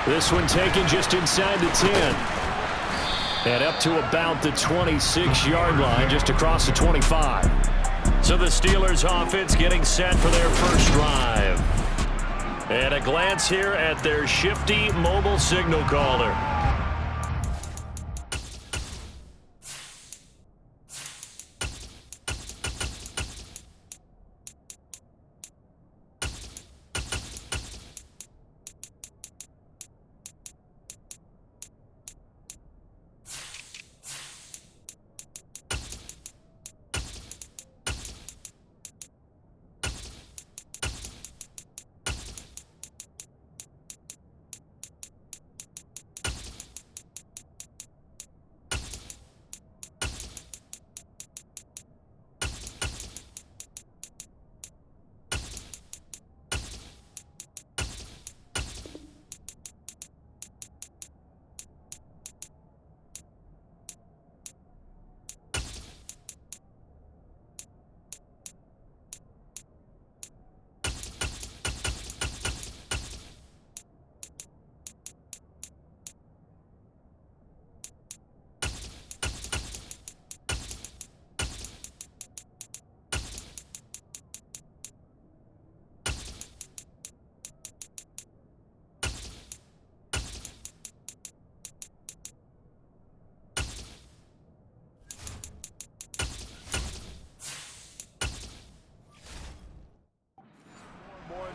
This one taken just inside the 10. And up to about the 26-yard line, just across the 25. So the Steelers offense getting set for their first drive. And a glance here at their shifty mobile signal caller.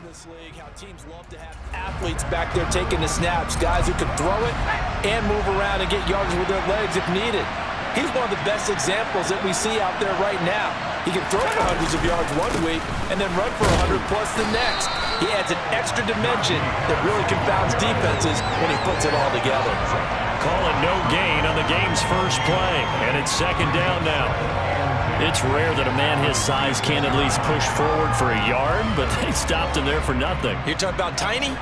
This league, how teams love to have athletes back there taking the snaps, guys who can throw it and move around and get yards with their legs if needed. He's one of the best examples that we see out there right now. He can throw for hundreds of yards one week and then run for 100 plus the next. He adds an extra dimension that really confounds defenses when he puts it all together. Call it no gain on the game's first play, and it's second down now. It's rare that a man his size can't at least push forward for a yard, but they stopped him there for nothing. You're talking about tiny?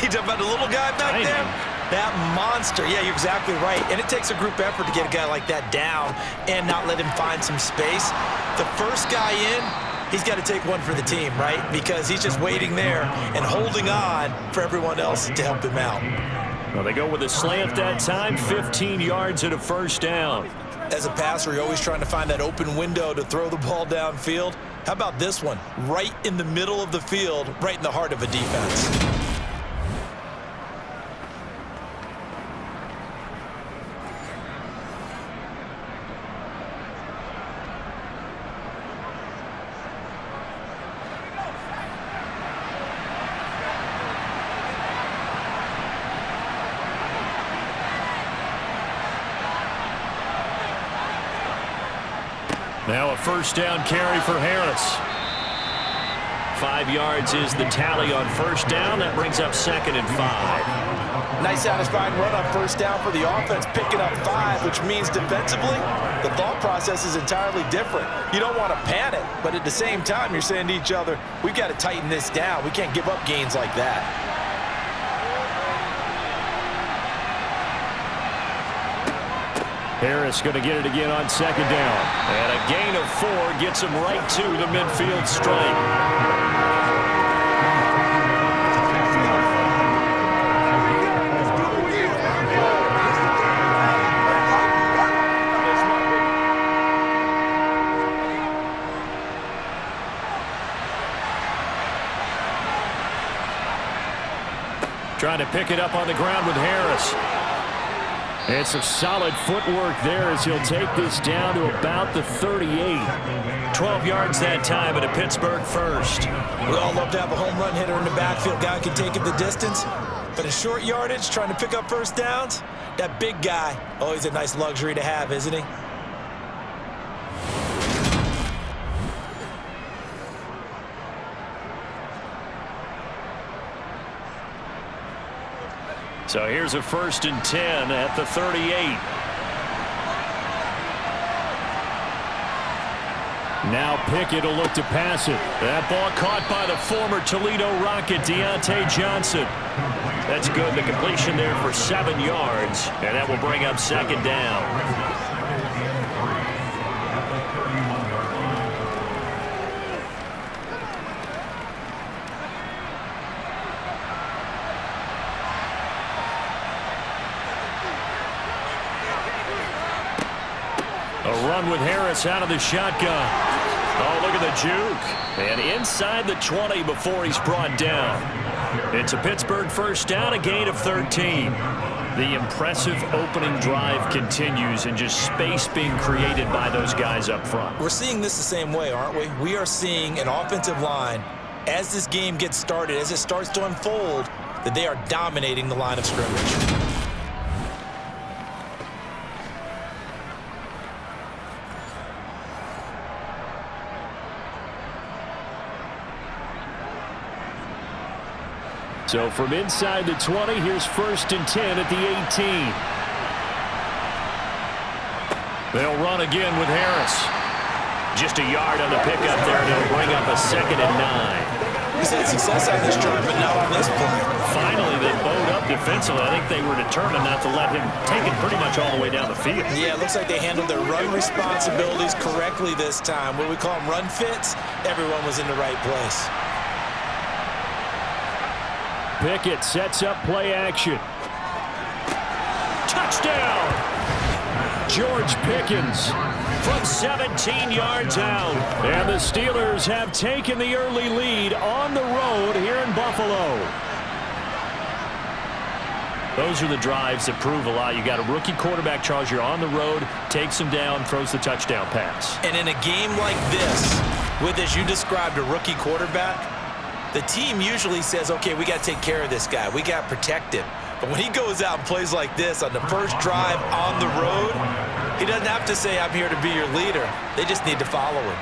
You're talking about the little guy back there? That monster. Yeah, you're exactly right. And it takes a group effort to get a guy like that down and not let him find some space. The first guy in, he's got to take one for the team, right? Because he's just waiting there and holding on for everyone else to help him out. Well, they go with a slant that time, 15 yards and a first down. As a passer, you're always trying to find that open window to throw the ball downfield. How about this one? Right in the middle of the field, right in the heart of a defense. Now a first down carry for Harris. 5 yards is the tally on first down. That brings up 2nd and 5. Nice satisfying run on first down for the offense, picking up 5, which means defensively, the thought process is entirely different. You don't want to panic, but at the same time, you're saying to each other, we've got to tighten this down. We can't give up gains like that. Harris going to get it again on second down. And a gain of 4 gets him right to the midfield stripe. Trying to pick it up on the ground with Harris. And some solid footwork there as he'll take this down to about the 38. 12 yards that time at a Pittsburgh first. We all love to have a home run hitter in the backfield. Guy can take it the distance. But in short yardage, trying to pick up first downs, that big guy, always a nice luxury to have, isn't he? So here's a 1st and 10 at the 38. Now Pickett will look to pass it. That ball caught by the former Toledo Rocket, Deontay Johnson. That's good. The completion there for 7 yards, and that will bring up 2nd down. run with Harris out of the shotgun. Oh, look at the juke. And inside the 20 before he's brought down. It's a Pittsburgh first down, a gain of 13. The impressive opening drive continues and just space being created by those guys up front. We're seeing this the same way, aren't we? We are seeing an offensive line, as this game gets started, as it starts to unfold, that they are dominating the line of scrimmage. So from inside the 20, here's 1st and 10 at the 18. They'll run again with Harris. Just a yard on the pickup there, and it'll bring up a 2nd and 9. He's had success on this drive, but not on this play. Finally, they bowed up defensively. I think they were determined not to let him take it pretty much all the way down the field. Yeah, it looks like they handled their run responsibilities correctly this time. What we call them run fits, everyone was in the right place. Pickett sets up play action. Touchdown! George Pickens from 17 yards out. And the Steelers have taken the early lead on the road here in Buffalo. Those are the drives that prove a lot. You got a rookie quarterback, Charles. You're on the road, takes him down, throws the touchdown pass. And in a game like this, with, as you described, a rookie quarterback, the team usually says, okay, we got to take care of this guy. We got to protect him. But when he goes out and plays like this on the first drive on the road, he doesn't have to say, I'm here to be your leader. They just need to follow him.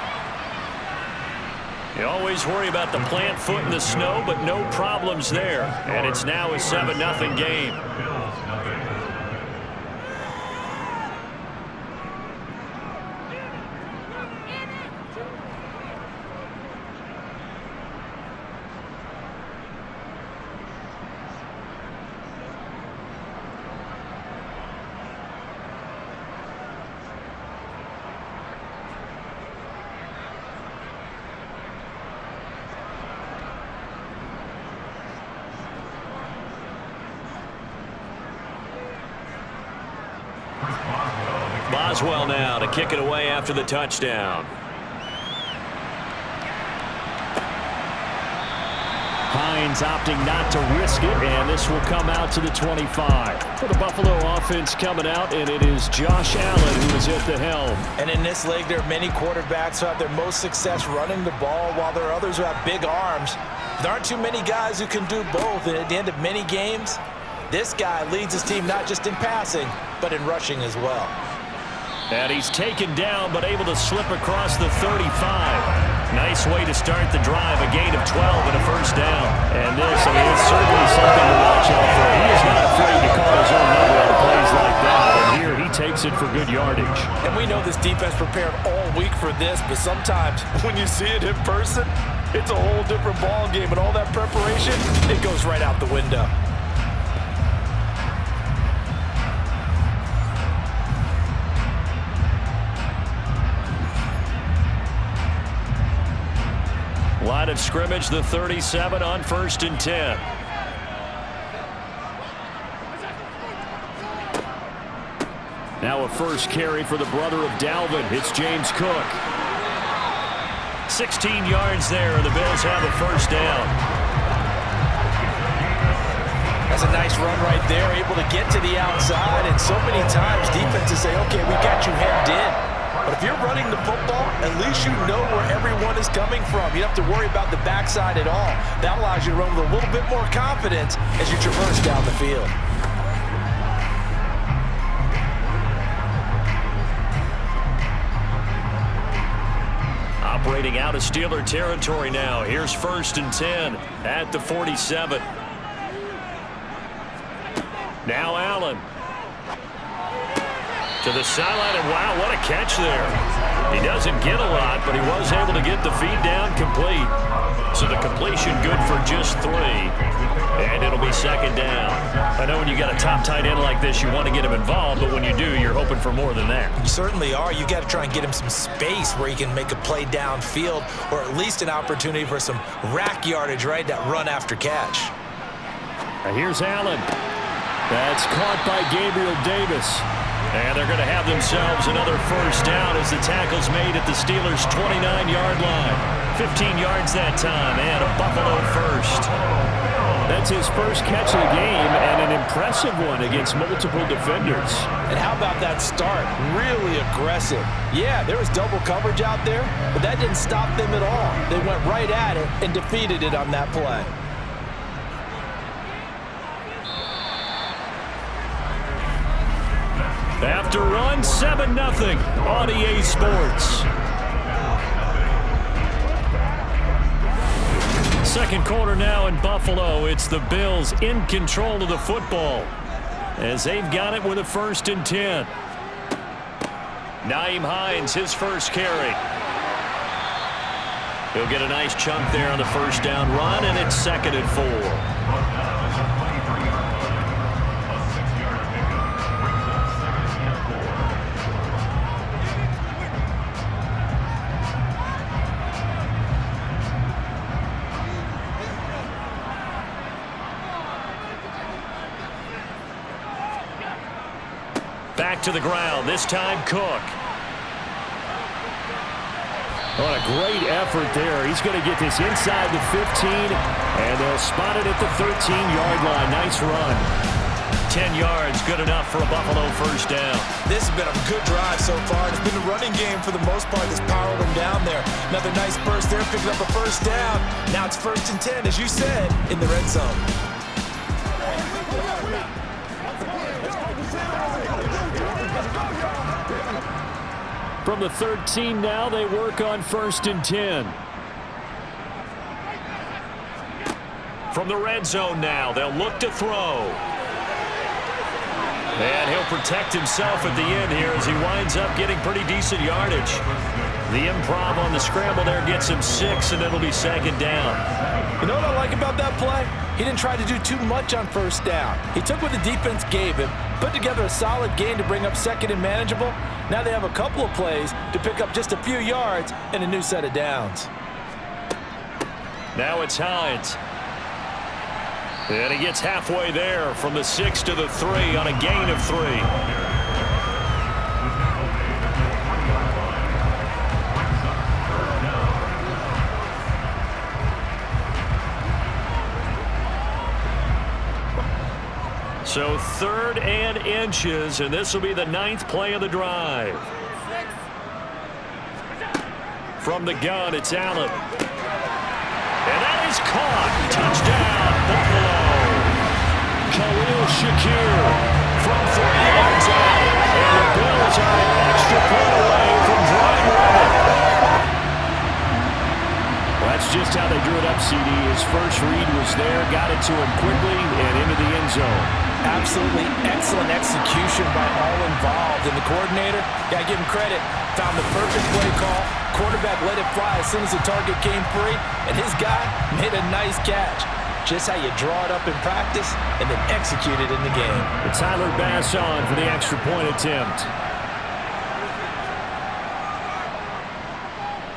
You always worry about the plant foot in the snow, but no problems there. And it's now a 7-0 game. Boswell now to kick it away after the touchdown. Hines opting not to risk it, and this will come out to the 25. For the Buffalo offense coming out, and it is Josh Allen who is at the helm. And in this league, there are many quarterbacks who have their most success running the ball, while there are others who have big arms. There aren't too many guys who can do both, and at the end of many games, this guy leads his team not just in passing, but in rushing as well. And he's taken down, but able to slip across the 35. Nice way to start the drive, a gain of 12 and a first down. And this is certainly something to watch out for. He is not afraid to call his own number on plays like that. And here he takes it for good yardage. And we know this defense prepared all week for this, but sometimes when you see it in person, it's a whole different ball game. And all that preparation, it goes right out the window. Line of scrimmage, the 37 on 1st and 10. Now a first carry for the brother of Dalvin. It's James Cook. 16 yards there, and the Bills have a first down. That's a nice run right there, able to get to the outside, and so many times defenses say, okay, we got you hemmed in. But if you're running the football, at least you know where everyone is coming from. You don't have to worry about the backside at all. That allows you to run with a little bit more confidence as you traverse down the field. Operating out of Steeler territory now. Here's 1st and 10 at the 47. Now Allen. To the sideline, and wow, what a catch there. He doesn't get a lot, but he was able to get the feed down complete. So the completion good for just 3. And it'll be 2nd down. I know when you got a top tight end like this, you want to get him involved, but when you do, you're hoping for more than that. You certainly are. You got to try and get him some space where he can make a play downfield, or at least an opportunity for some rack yardage, right? That run after catch. Now here's Allen. That's caught by Gabriel Davis. And they're going to have themselves another first down as the tackle's made at the Steelers' 29-yard line. 15 yards that time, and a Buffalo first. That's his first catch of the game, and an impressive one against multiple defenders. And how about that start? Really aggressive. Yeah, there was double coverage out there, but that didn't stop them at all. They went right at it and defeated it on that play. After run, 7-0 on EA Sports. Second quarter now in Buffalo. It's the Bills in control of the football as they've got it with a 1st and 10. Nyheim Hines, his first carry. He'll get a nice chunk there on the first down run, and it's 2nd and 4. Back to the ground, this time Cook. What a great effort there. He's going to get this inside the 15, and they'll spot it at the 13-yard line. Nice run. 10 yards, good enough for a Buffalo first down. This has been a good drive so far. It's been the running game for the most part that's powered them down there. Another nice burst there, picking up a first down. Now it's 1st and 10, as you said, in the red zone. From the 13 now, they work on 1st and 10. From the red zone now, they'll look to throw. And he'll protect himself at the end here as he winds up getting pretty decent yardage. The improv on the scramble there gets him 6, and it'll be 2nd down. You know what I like about that play? He didn't try to do too much on first down. He took what the defense gave him, put together a solid game to bring up 2nd and manageable. Now they have a couple of plays to pick up just a few yards and a new set of downs. Now it's Hines. And he gets halfway there from the 6 to the 3 on a gain of 3. So 3rd and inches, and this will be the 9th play of the drive. From the gun, it's Allen. And that is caught. Touchdown, Buffalo. Khalil Shakir from 3 yards out. And the Bills are an extra point away from drawing running. Well, that's just how they drew it up, CD. His first read was there, got it to him quickly, and into the end zone. Absolutely excellent execution by all involved. And the coordinator, got to give him credit, found the perfect play call. Quarterback let it fly as soon as the target came free, and his guy made a nice catch. Just how you draw it up in practice and then execute it in the game. And Tyler Bass on for the extra point attempt.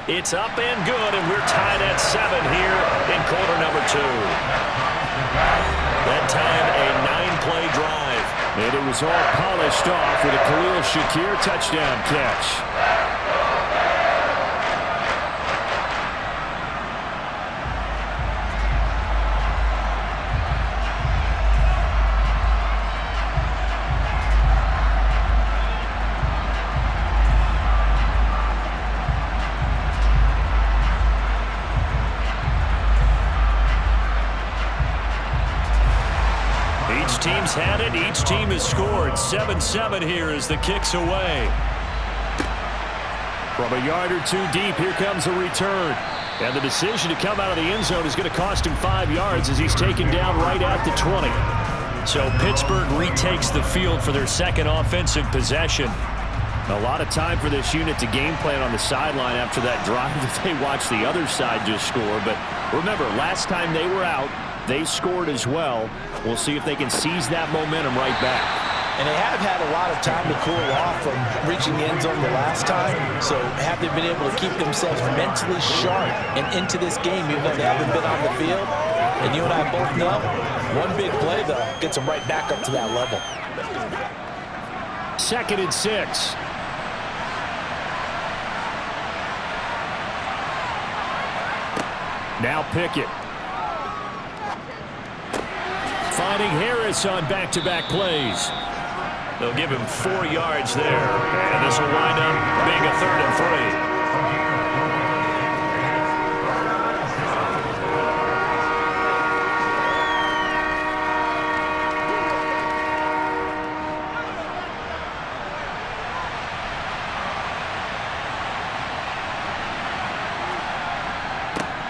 It's up and good, and we're tied at 7 here in quarter number 2. That time, a 9-play drive. And it was all polished off with a Khalil Shakir touchdown catch. Each team's had it. Each team has scored. 7-7 here as the kick's away. From a yard or 2 deep, here comes a return. And the decision to come out of the end zone is going to cost him 5 yards as he's taken down right at the 20. So Pittsburgh retakes the field for their second offensive possession. A lot of time for this unit to game plan on the sideline after that drive that they watched the other side just score. But remember, last time they were out, they scored as well. We'll see if they can seize that momentum right back. And they have had a lot of time to cool off from reaching the end zone the last time. So have they been able to keep themselves mentally sharp and into this game even though they haven't been on the field? And you and I both know, one big play, though, gets them right back up to that level. 2nd and 6. Now Pickett. Finding Harris on back-to-back plays. They'll give him 4 yards there, and this will wind up being a 3rd and 3.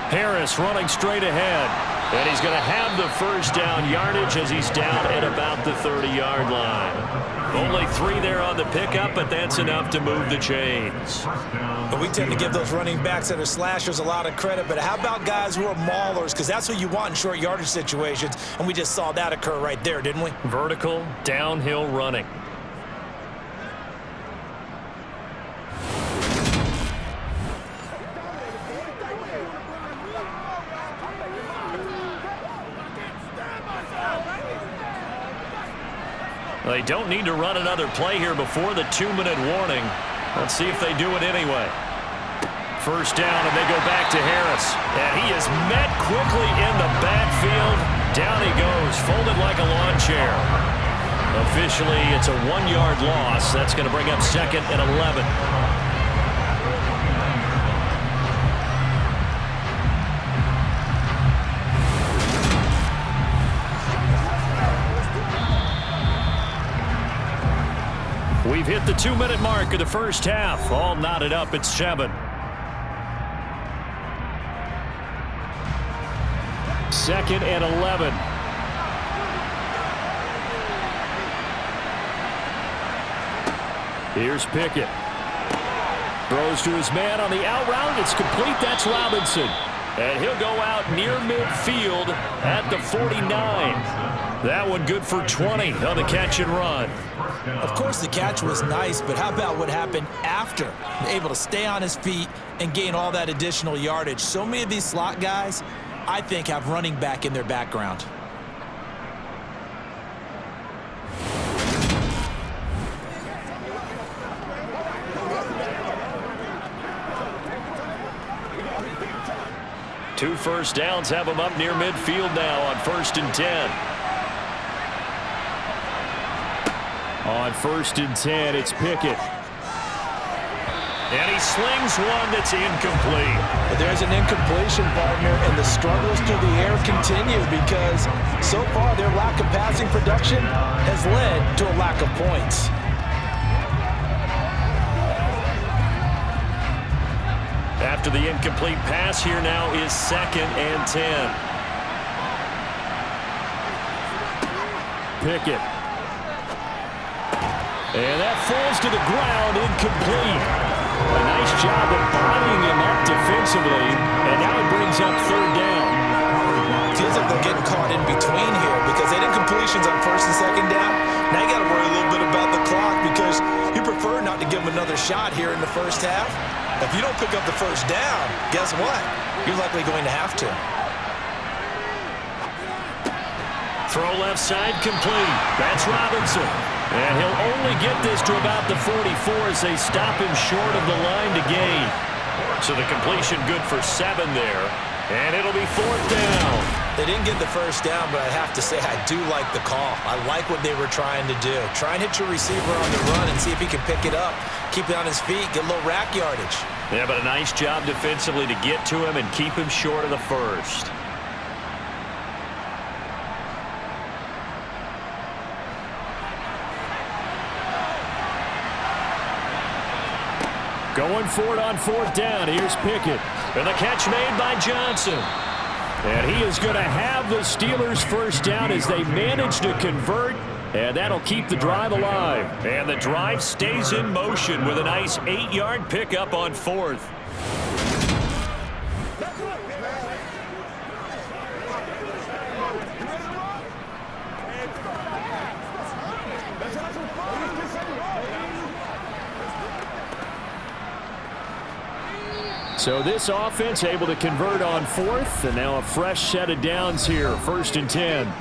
Harris running straight ahead. And he's going to have the first down yardage as he's down at about the 30-yard line. Only 3 there on the pickup, but that's enough to move the chains. But we tend to give those running backs that are slashers a lot of credit, but how about guys who are maulers? Because that's what you want in short yardage situations, and we just saw that occur right there, didn't we? Vertical, downhill running. They don't need to run another play here before the 2-minute warning. Let's see if they do it anyway. First down, and they go back to Harris. And he is met quickly in the backfield. Down he goes, folded like a lawn chair. Officially, it's a 1-yard loss. That's going to bring up 2nd and 11. We've hit the 2-minute mark of the first half. All knotted up at 7. 2nd and 11. Here's Pickett. Throws to his man on the out route. It's complete. That's Robinson. And he'll go out near midfield at the 49. That one good for 20 on the catch and run. Of course, the catch was nice, but how about what happened after? Able to stay on his feet and gain all that additional yardage. So many of these slot guys, I think, have running back in their background. Two first downs have them up near midfield now on 1st and 10. On 1st and 10, it's Pickett. And he slings one that's incomplete. But there's an incompletion, partner, and the struggles through the air continue because so far their lack of passing production has led to a lack of points. After the incomplete pass, here now is 2nd and 10. Pickett. And that falls to the ground, incomplete. A nice job of bodying him up defensively, and now it brings up 3rd down. Feels like they're getting caught in between here because they did completions on 1st and 2nd down. Now you got to worry a little bit about the clock because you prefer not to give them another shot here in the first half. If you don't pick up the first down, guess what? You're likely going to have to. Throw left side complete. That's Robinson. And he'll only get this to about the 44 as they stop him short of the line to gain. So the completion good for 7 there. And it'll be 4th down. They didn't get the first down, but I have to say I do like the call. I like what they were trying to do. Try and hit your receiver on the run and see if he can pick it up. Keep it on his feet, get a little rack yardage. Yeah, but a nice job defensively to get to him and keep him short of the first. Going for it on 4th down. Here's Pickett. And the catch made by Johnson. And he is going to have the Steelers first down as they manage to convert. And that'll keep the drive alive. And the drive stays in motion with a nice 8-yard pickup on 4th. So this offense able to convert on 4th, and now a fresh set of downs here, 1st and 10.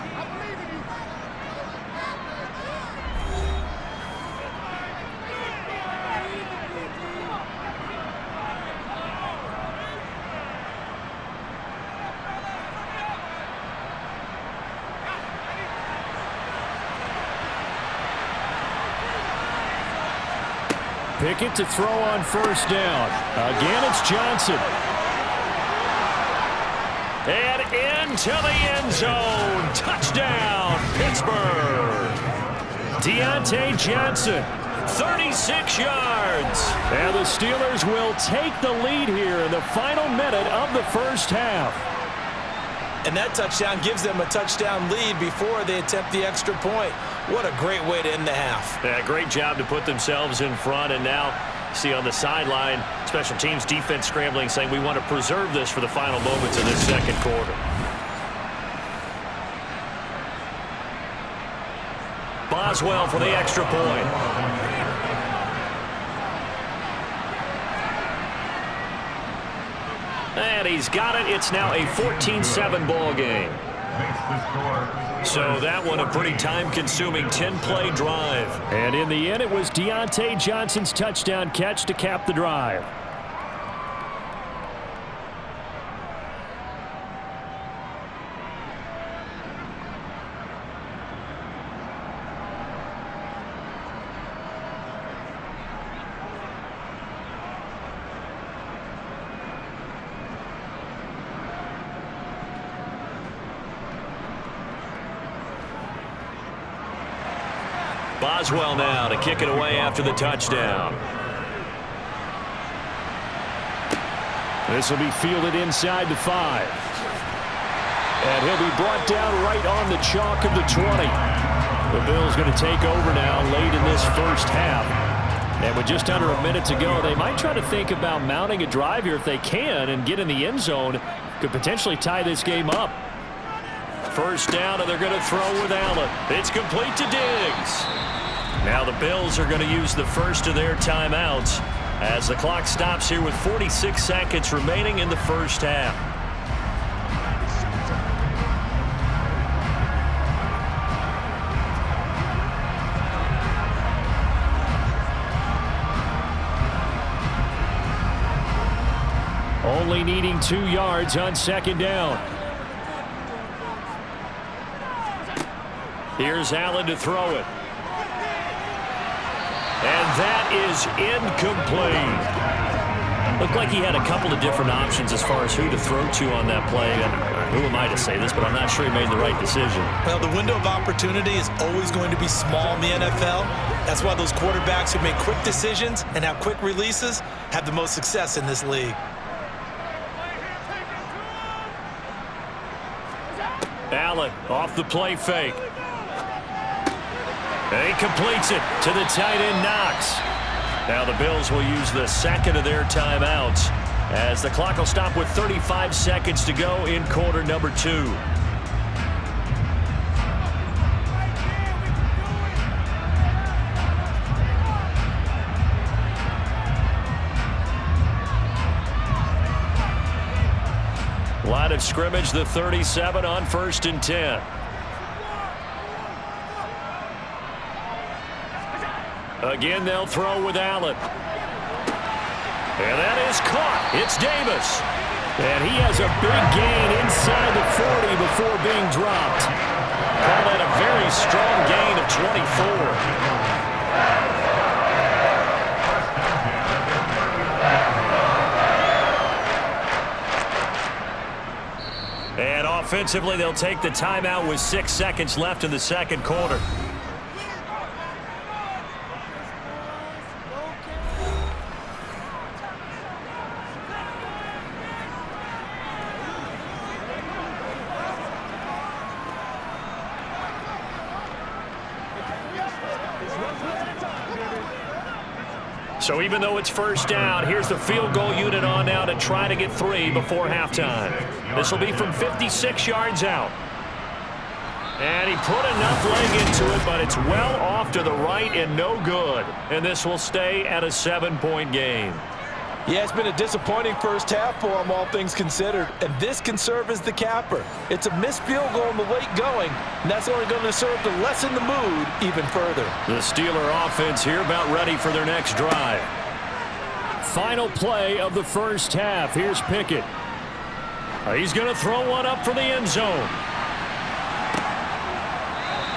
Pickett to throw on first down. Again, it's Johnson. And into the end zone. Touchdown, Pittsburgh. Deontay Johnson, 36 yards. And the Steelers will take the lead here in the final minute of the first half. And that touchdown gives them a touchdown lead before they attempt the extra point. What a great way to end the half. Yeah, great job to put themselves in front. And now, see on the sideline, special teams defense scrambling, saying we want to preserve this for the final moments of this second quarter. Boswell for the extra point. And he's got it. It's now a 14-7 ball game. So that one a pretty time-consuming 10-play drive. And in the end, it was Deontay Johnson's touchdown catch to cap the drive. Boswell now to kick it away after the touchdown. This will be fielded inside the 5. And he'll be brought down right on the chalk of the 20. The Bills going to take over now late in this first half. And with just under a minute to go, they might try to think about mounting a drive here if they can and get in the end zone. Could potentially tie this game up. First down, and they're going to throw with Allen. It's complete to Diggs. Now the Bills are going to use the first of their timeouts as the clock stops here with 46 seconds remaining in the first half. Only needing 2 yards on second down. Here's Allen to throw it. And that is incomplete. Looked like he had a couple of different options as far as who to throw to on that play. And who am I to say this, but I'm not sure he made the right decision. Well, the window of opportunity is always going to be small in the NFL. That's why those quarterbacks who make quick decisions and have quick releases have the most success in this league. Allen off the play fake. And he completes it to the tight end, Knox. Now the Bills will use the second of their timeouts as the clock will stop with 35 seconds to go in quarter number 2. Line of scrimmage, the 37 on 1st and 10. Again, they'll throw with Allen. And that is caught. It's Davis. And he has a big gain inside the 40 before being dropped. Call that a very strong gain of 24. And offensively, they'll take the timeout with 6 seconds left in the second quarter. So even though it's first down, here's the field goal unit on now to try to get 3 before halftime. This will be from 56 yards out. And he put enough leg into it, but it's well off to the right and no good. And this will stay at a 7-point game. Yeah, it's been a disappointing first half for him, all things considered. And this can serve as the capper. It's a missed field goal in the late going, and that's only going to serve to lessen the mood even further. The Steeler offense here about ready for their next drive. Final play of the first half. Here's Pickett. He's going to throw one up for the end zone.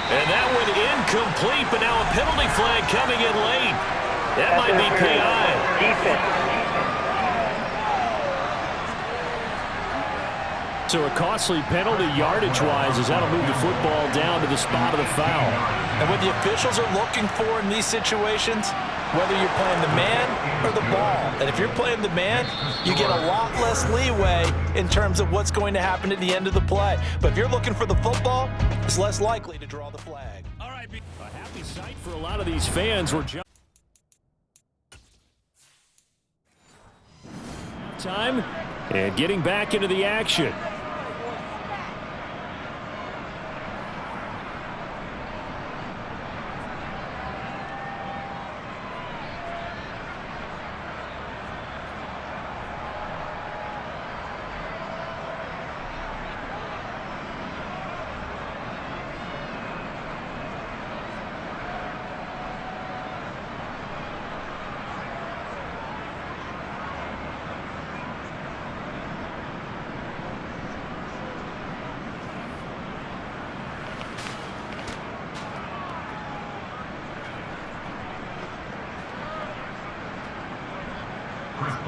And that went incomplete, but now a penalty flag coming in late. That might be PI. So a costly penalty yardage-wise as that'll move the football down to the spot of the foul. And what the officials are looking for in these situations, whether you're playing the man or the ball. And if you're playing the man, you get a lot less leeway in terms of what's going to happen at the end of the play. But if you're looking for the football, it's less likely to draw the flag. All right, a happy sight for a lot of these fans. We're time and getting back into the action.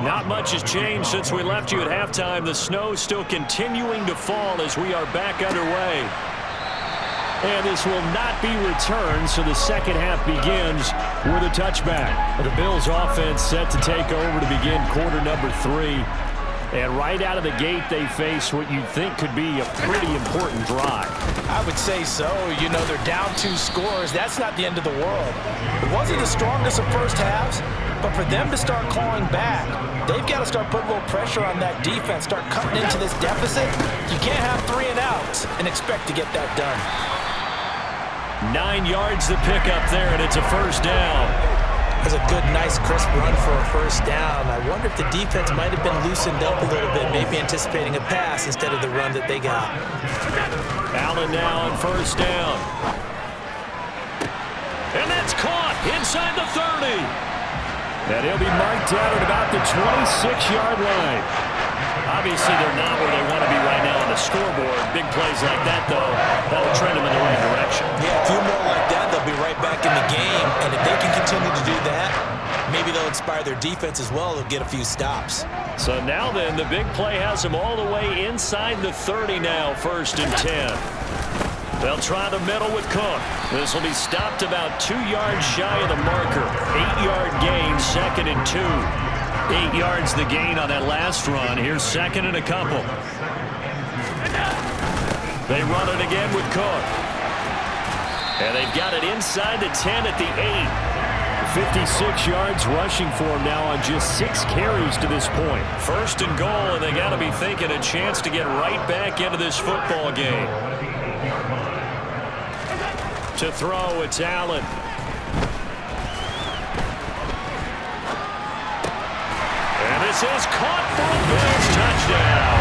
Not much has changed since we left you at halftime. The snow still continuing to fall as we are back underway. And this will not be returned, so the second half begins with a touchback. The Bills offense set to take over to begin quarter number 3. And right out of the gate, they face what you'd think could be a pretty important drive. I would say so. You know, they're down 2 scores. That's not the end of the world. It wasn't the strongest of first halves, but for them to start clawing back, they've got to start putting a little pressure on that defense, start cutting into this deficit. You can't have 3 and outs and expect to get that done. 9 yards to pick up there, and it's a first down. That's a good, nice, crisp run for a first down. I wonder if the defense might have been loosened up a little bit, maybe anticipating a pass instead of the run that they got. Allen now on first down. And that's caught inside the 30. And he'll be marked out at about the 26-yard line. Obviously, they're not where they want to be right now on the scoreboard. Big plays like that, though, that'll trend them in the right direction. Yeah, a few more like that, they'll be right back in the game. And if they can continue to do that, maybe they'll inspire their defense as well. They'll get a few stops. So now then, the big play has them all the way inside the 30 now, 1st and 10. They'll try the middle with Cook. This will be stopped about 2 yards shy of the marker. 8-yard gain, 2nd and 2. 8 yards the gain on that last run. Here's 2nd and a couple. They run it again with Cook. And they've got it inside the 10 at the 8. 56 yards rushing for him now on just 6 carries to this point. 1st and goal, and they got to be thinking a chance to get right back into this football game. To throw, it's Allen. And this is caught for a Bills touchdown.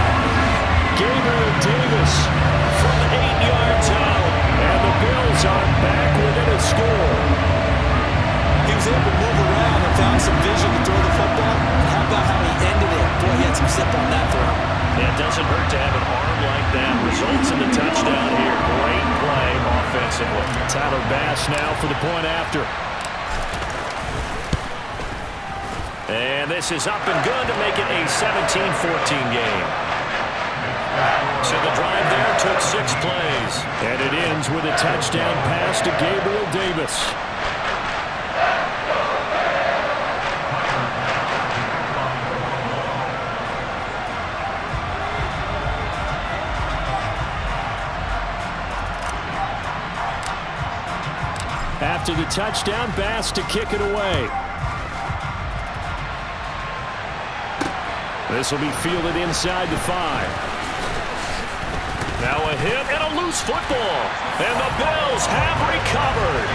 Gabriel Davis from 8 yards out, and the Bills are back within a score. He was able to move around and found some vision to throw the football. How about how he ended it? Boy, he had some zip on that throw. It doesn't hurt to have an arm like that. Results in the touchdown here. Great play offensively. Tyler Bass now for the point after. And this is up and good to make it a 17-14 game. So the drive there took 6 plays. And it ends with a touchdown pass to Gabriel Davis. After the touchdown, Bass to kick it away. This will be fielded inside the 5. Now a hit and a loose football. And the Bills have recovered.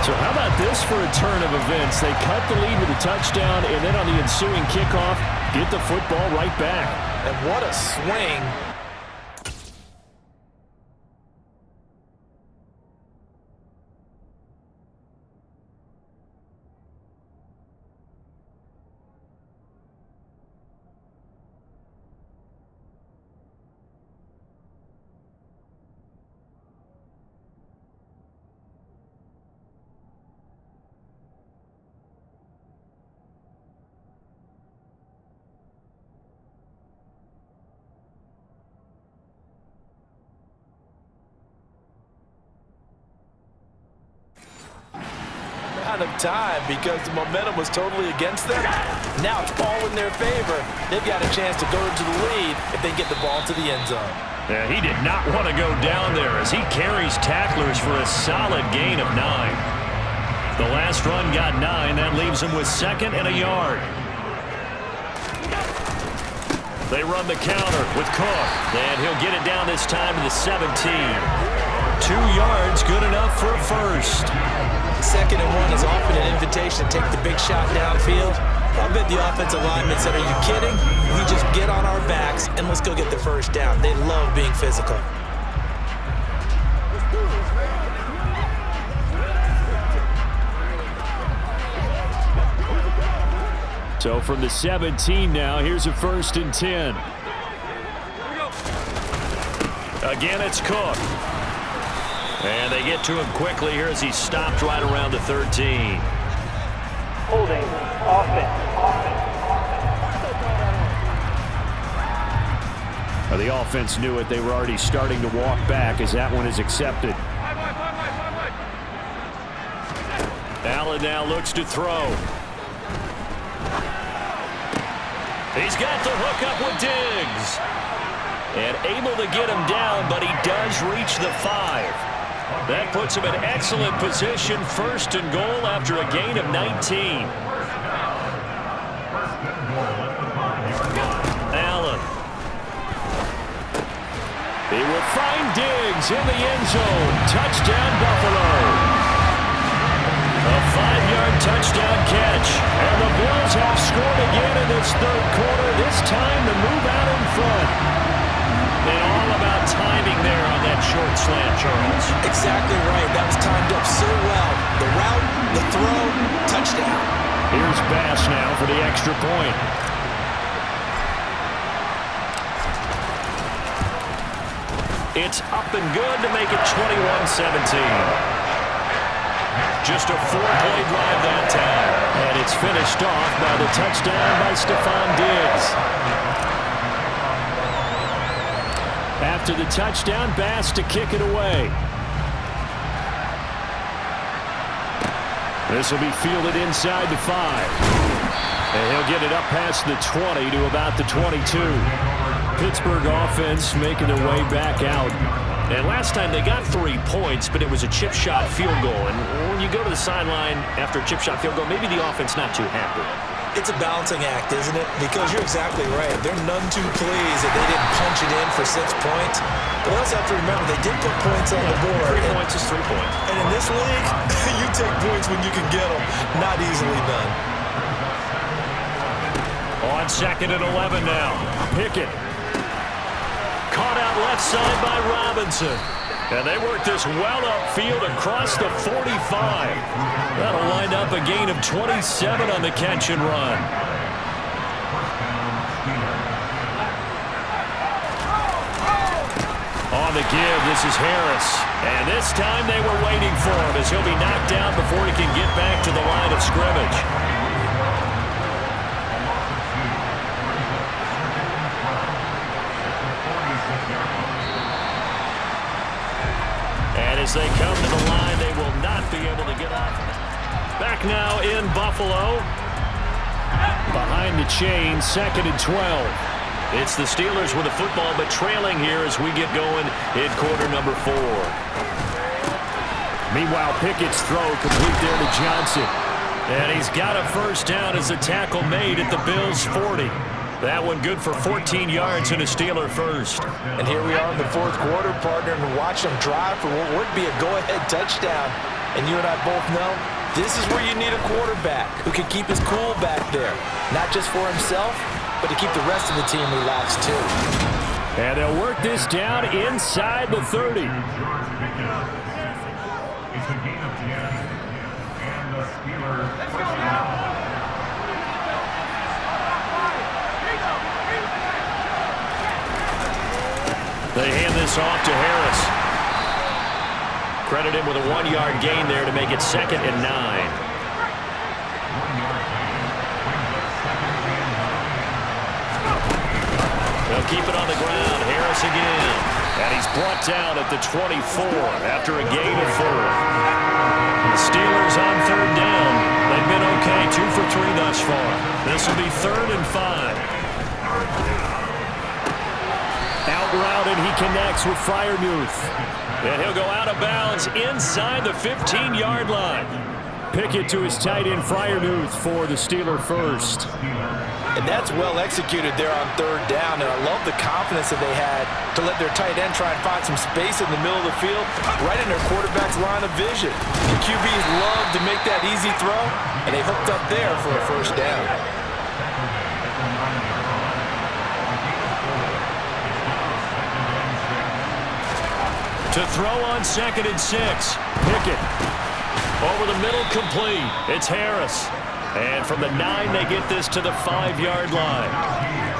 So how about this for a turn of events? They cut the lead with a touchdown, and then on the ensuing kickoff, get the football right back. And what a swing. amount of time because the momentum was totally against them. Now it's all in their favor. They've got a chance to go into the lead if they get the ball to the end zone. Yeah, he did not want to go down there as he carries tacklers for a solid gain of 9. The last run got 9. That leaves him with 2nd and a yard. They run the counter with Cook, and he'll get it down this time to the 17. 2 yards, good enough for a first. 2nd and 1 is often an invitation to take the big shot downfield. I bet the offensive linemen said, are you kidding? We just get on our backs and let's go get the first down. They love being physical. So from the 17 now, here's a 1st and 10. Again, it's Cook. And they get to him quickly here as he stopped right around the 13. Holding, offense. Well, the offense knew it. They were already starting to walk back as that one is accepted. Allen now looks to throw. He's got the hook up with Diggs. And able to get him down, but he does reach the 5. That puts him in excellent position, 1st and goal after a gain of 19. Allen. He will find Diggs in the end zone. Touchdown, Buffalo. A 5-yard touchdown catch. And the Bills have scored again in this 3rd quarter. This time to move out in front. And all about timing there on that short slant, Charles. Exactly right. That was timed up so well. The route, the throw, touchdown. Here's Bass now for the extra point. It's up and good to make it 21-17. Just a 4-play drive that time. And it's finished off by the touchdown by Stephon Diggs. After the touchdown, Bass to kick it away. This will be fielded inside the 5. And he'll get it up past the 20 to about the 22. Pittsburgh offense making their way back out. And last time they got 3 points, but it was a chip shot field goal. And when you go to the sideline after a chip shot field goal, maybe the offense not too happy. It's a balancing act, isn't it? Because you're exactly right. They're none too pleased that they didn't punch it in for 6 points. But we also have to remember they did put points on the board. 3 points is 3 points. And in this league, you take points when you can get them. Not easily done. On 2nd and 11 now. Pickett. Caught out left side by Robinson. And they work this well upfield across the 45. That'll wind up a gain of 27 on the catch and run. On the give, this is Harris. And this time they were waiting for him as he'll be knocked down before he can get back to the line of scrimmage. And as they come to the line, they will not be able to get off. Back now in Buffalo. Behind the chain, 2nd and 12. It's the Steelers with the football, but trailing here as we get going in quarter number 4. Meanwhile, Pickett's throw complete there to Johnson. And he's got a first down as the tackle made at the Bills' 40. That one good for 14 yards and a Steeler first. And here we are in the 4th quarter, partner, and watch them drive for what would be a go-ahead touchdown. And you and I both know this is where you need a quarterback who can keep his cool back there. Not just for himself, but to keep the rest of the team relaxed too. And they'll work this down inside the 30. They hand this off to Harris. Credit him with a 1-yard gain there to make it 2nd and 9. They'll keep it on the ground. Harris again. And he's brought down at the 24 after a gain of 4. The Steelers on third down. They've been okay, 2 for 3 thus far. This will be 3rd and 5. Out route, and he connects with Freiermuth. And he'll go out of bounds inside the 15-yard line. Pickett to his tight end, Freiermuth, for the Steeler first. And that's well executed there on third down, and I love the confidence that they had to let their tight end try and find some space in the middle of the field, right in their quarterback's line of vision. The QBs love to make that easy throw, and they hooked up there for a first down. To throw on 2nd and 6. Pickett. Over the middle, complete. It's Harris. And from the 9, they get this to the 5-yard line.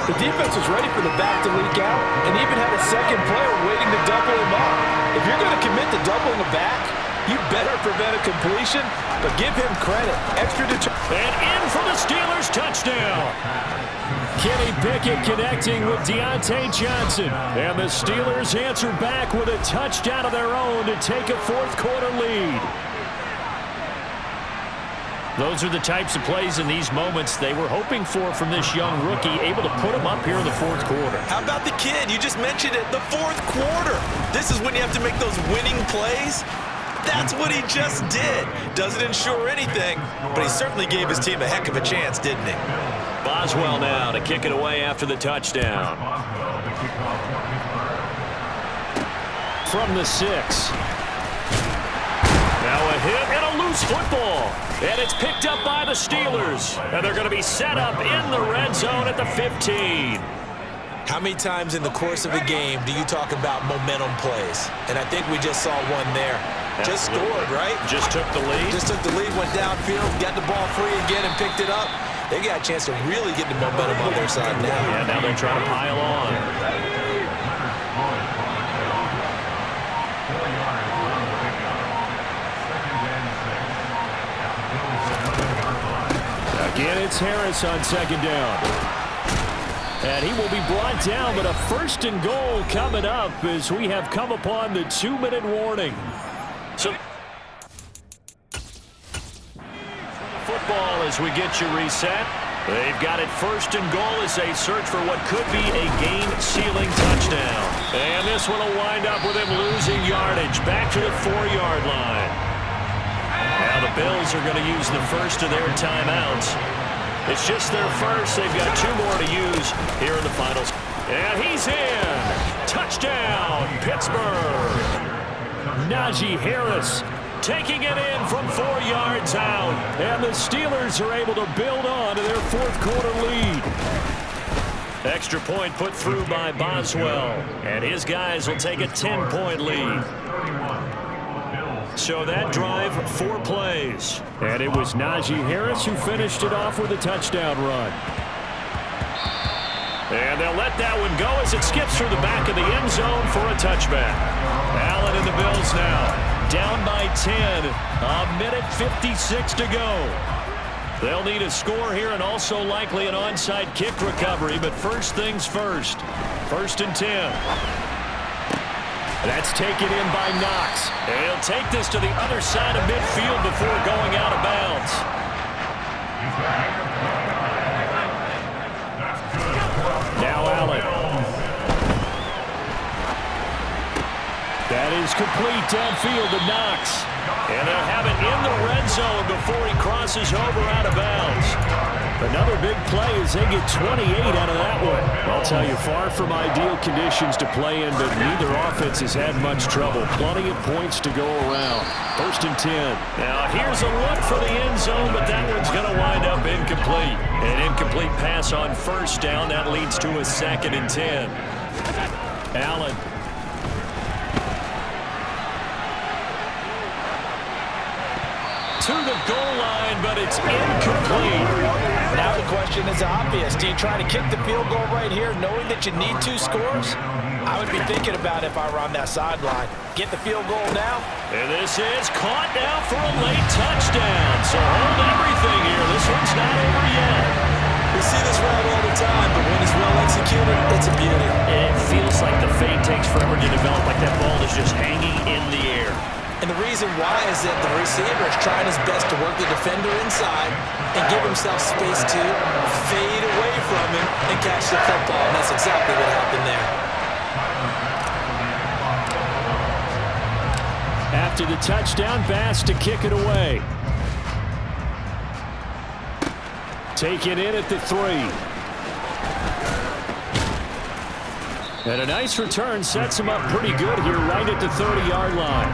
The defense was ready for the back to leak out and even had a second player waiting to double him up. If you're going to commit to doubling a back, you better prevent a completion, but give him credit. Extra determination. And in for the Steelers touchdown. Kenny Pickett connecting with Deontay Johnson. And the Steelers answer back with a touchdown of their own to take a fourth-quarter lead. Those are the types of plays in these moments they were hoping for from this young rookie, able to put him up here in the fourth quarter. How about the kid? You just mentioned it, the fourth quarter. This is when you have to make those winning plays. That's what he just did. Doesn't ensure anything, but he certainly gave his team a heck of a chance, didn't he? Boswell now to kick it away after the touchdown. From the 6. Now a hit and a loose football. And it's picked up by the Steelers. And they're going to be set up in the red zone at the 15. How many times in the course of a game do you talk about momentum plays? And I think we just saw one there. Just scored, right? Just took the lead. Just took the lead, went downfield, got the ball free again and picked it up. They got a chance to really get the momentum on their side now. Yeah, now they're trying to pile on. Again, it's Harris on 2nd down. And he will be brought down, but a 1st and goal coming up as we have come upon the 2-minute warning. So football as we get you reset. They've got it 1st and goal as they search for what could be a game-sealing touchdown. And this one will wind up with him losing yardage back to the 4-yard line. Now the Bills are going to use the first of their timeouts. It's just their first. They've got 2 more to use here in the finals. And he's in. Touchdown, Pittsburgh. Najee Harris taking it in from 4 yards out. And the Steelers are able to build on to their fourth-quarter lead. Extra point put through by Boswell. And his guys will take a 10-point lead. So that drive, 4 plays. And it was Najee Harris who finished it off with a touchdown run. And they'll let that one go as it skips through the back of the end zone for a touchback. Allen and the Bills now down by 10. A minute 56 to go. They'll need a score here and also likely an onside kick recovery. But first things first. 1st and 10. That's taken in by Knox. And he'll take this to the other side of midfield before going out of bounds. Now Allen. That is complete downfield to Knox. And they'll have it in the red zone before he crosses over out of bounds. Another big play as they get 28 out of that one. I'll tell you, far from ideal conditions to play in, but neither offense has had much trouble. Plenty of points to go around. 1st and 10. Now here's a look for the end zone, but that one's going to wind up incomplete. An incomplete pass on 1st down. That leads to a 2nd and 10. Allen. To the goal line, but it's incomplete. Now the question is obvious. Do you try to kick the field goal right here knowing that you need 2 scores? I would be thinking about it if I were on that sideline. Get the field goal now. And this is caught now for a late touchdown. So hold everything here. This one's not over yet. We see this route all the time, but when it's well executed, it's a beauty. It feels like the fade takes forever to develop. And the reason why is that the receiver is trying his best to work the defender inside and give himself space to fade away from him and catch the football. And that's exactly what happened there. After the touchdown, Bass to kick it away. Taken in at the 3. And a nice return sets him up pretty good here right at the 30-yard line.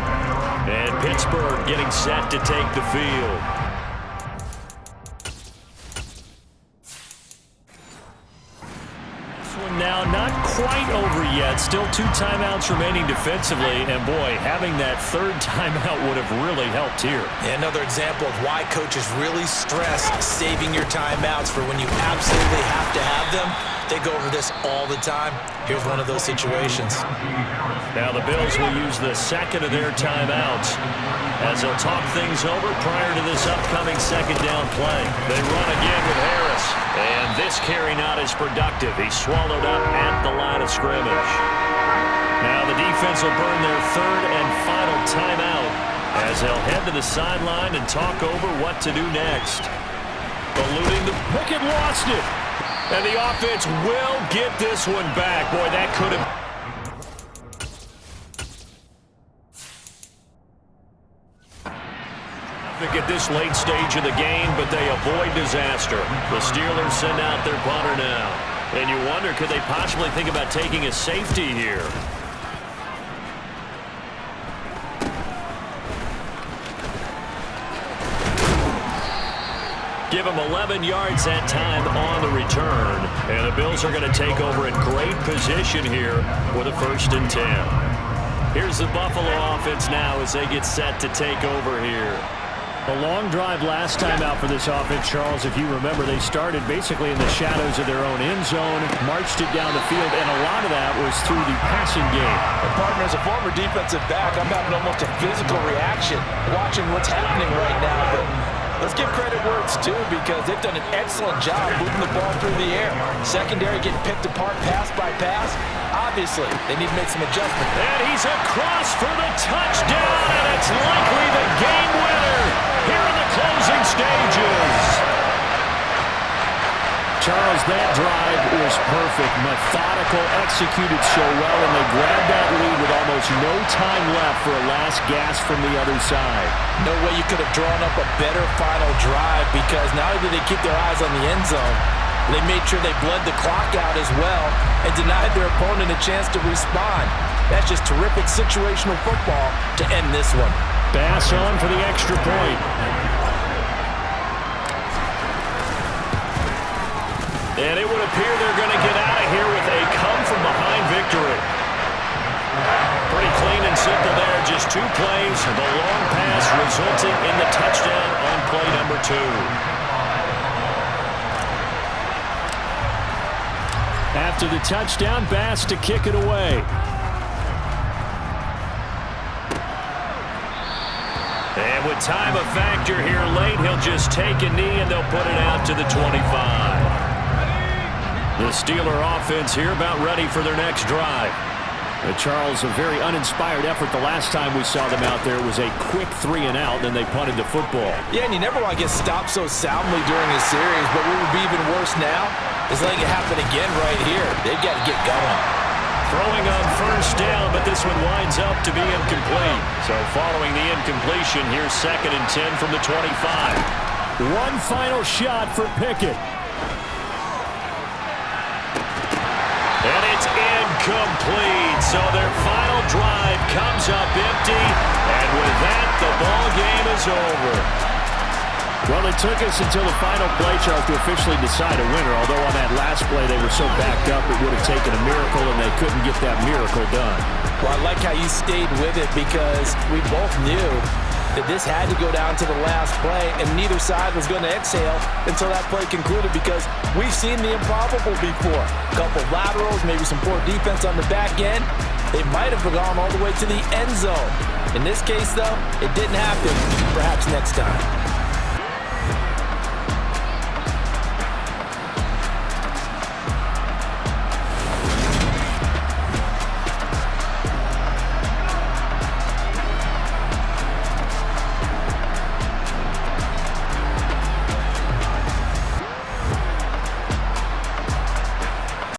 And Pittsburgh getting set to take the field. This one now not quite over yet. Still 2 timeouts remaining defensively. And boy, having that 3rd timeout would have really helped here. Yeah, another example of why coaches really stress saving your timeouts for when you absolutely have to have them. They go over this all the time. Here's one of those situations. Now the Bills will use the 2nd of their timeouts as they'll talk things over prior to this upcoming 2nd down play. They run again with Harris. And this carry not as productive. He's swallowed up at the line of scrimmage. Now the defense will burn their 3rd and final timeout as they'll head to the sideline and talk over what to do next. Eluding the Pickett, lost it. And the offense will get this one back. Boy, that could have... at this late stage of the game, but they avoid disaster. The Steelers send out their punter now. And you wonder, could they possibly think about taking a safety here? Give them 11 yards that time on the return. And the Bills are going to take over in great position here with a 1st and 10. Here's the Buffalo offense now as they get set to take over here. A long drive last time out for this offense, Charles. If you remember, they started basically in the shadows of their own end zone, marched it down the field, and a lot of that was through the passing game. Partner, as a former defensive back, I'm having almost a physical reaction watching what's happening right now. But let's give credit where it's due because they've done an excellent job moving the ball through the air. Secondary getting picked apart pass by pass. Obviously, they need to make some adjustments. And he's across for the touchdown, and it's likely the game winner here in the closing stages. Charles, that drive was perfect. Methodical, executed so well, and they grabbed that lead with almost no time left for a last gasp from the other side. No way you could have drawn up a better final drive because not only did they keep their eyes on the end zone, they made sure they bled the clock out as well and denied their opponent a chance to respond. That's just terrific situational football to end this one. Bass on for the extra point. And it would appear they're going to get out of here with a come-from-behind victory. Pretty clean and simple there. Just 2 plays. The long pass resulting in the touchdown on play number 2. After the touchdown, Bass to kick it away. And with time a factor here late, he'll just take a knee and they'll put it out to the 25. The Steeler offense here about ready for their next drive. Charles, a very uninspired effort the last time we saw them out there. It was a quick 3 and out, and then they punted the football. Yeah, and you never want to get stopped so soundly during a series, but what would be even worse now is letting it happen again right here. They've got to get going. Throwing on 1st down, but this one winds up to be incomplete. So following the incompletion, here's 2nd and 10 from the 25. One final shot for Pickett. And it's incomplete. So their final drive comes up empty. And with that, the ball game is over. Well, it took us until the final play, Charles, to officially decide a winner. Although on that last play they were so backed up it would have taken a miracle, and they couldn't get that miracle done. Well, I like how you stayed with it because we both knew that this had to go down to the last play, and neither side was going to exhale until that play concluded because we've seen the improbable before. A couple laterals, maybe some poor defense on the back end. They might have gone all the way to the end zone. In this case, though, it didn't happen. Perhaps next time.